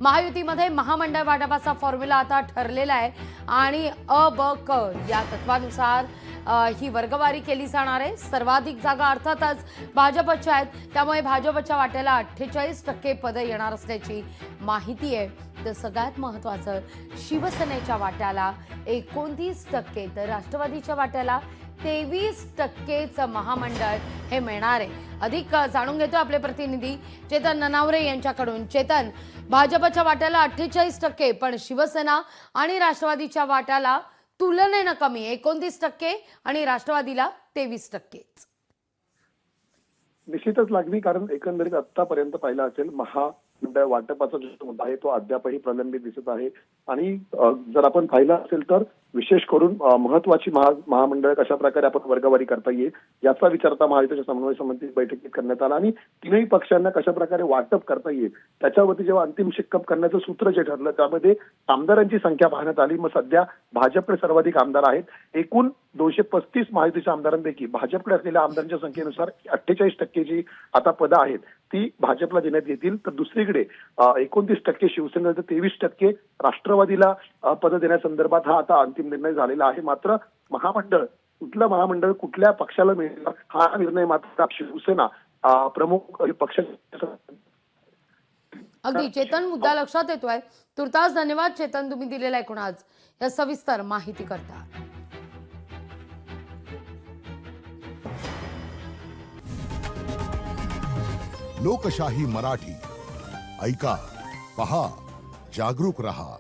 महायुतीमध्ये महामंडळ वाटपाचा फॉर्म्युला आता ठरलेला आहे आणि अ ब क या तत्वानुसार ही वर्गवारी केली जाणार आहे। सर्वाधिक जागा अर्थातच भाजपच्या आहेत, त्यामुळे भाजपच्या वाट्याला 48% पदे येणार असल्याची माहिती आहे। तर सगळ्यात महत्त्वाचं, शिवसेनेच्या वाट्याला 29%, तर राष्ट्रवादीच्या वाट्याला 23%च महामंडळ हे मिळणार आहे। अधिक जाणून घेतो आपले प्रतिनिधी चेतन ननावरे यांच्याकडून। चेतन, भाजपच्या वाट्याला 48%, पण शिवसेना आणि राष्ट्रवादीच्या वाट्याला तुलनेने कमी 29% आणि राष्ट्रवादीला 23%। निश्चितच लागली, कारण एकंदरीत आतापर्यंत पाहिलं असेल महामंडळ वाटपाचा जो मुद्दा आहे तो अद्यापही प्रलंबित दिसत आहे। आणि जर आपण पाहिलं असेल तर विशेष करून महत्वाची महामंडळ कशा प्रकारे आपण वर्गवारी करता येईल याचा विचार आता महायुतीच्या समन्वय समिती बैठकीत करण्यात आला आणि तीनही पक्षांना कशा प्रकारे वाटप करता येईल त्याच्यावरती जेव्हा अंतिम शिक्कप करण्याचं सूत्र जे ठरलं त्यामध्ये आमदारांची संख्या पाहण्यात आली। मग सध्या भाजपकडे सर्वाधिक आमदार आहेत। एकूण 235 महायुतीच्या आमदारांपैकी भाजपकडे असलेल्या आमदारांच्या संख्येनुसार 48% जी आता पदं आहेत ती भाजपला देण्यात येतील। तर दुसरीकडे 29% शिवसेनेला, तर 23% राष्ट्रवादीला पदं देण्यासंदर्भात हा आता अंतिम निर्णय झालेला आहे। मात्र कुठलं महामंडळ कुठल्या पक्षाला मिळणार हा निर्णय मात्र शिवसेना प्रमुख पक्ष। अगदी चेतन, मुद्दा लक्षात येतोय। तुर्तास धन्यवाद चेतन, तुम्ही दिलेला एकूण आज या सविस्तर माहिती करता। लोकशाही मराठी ऐका, पहा, जागरूक रहा।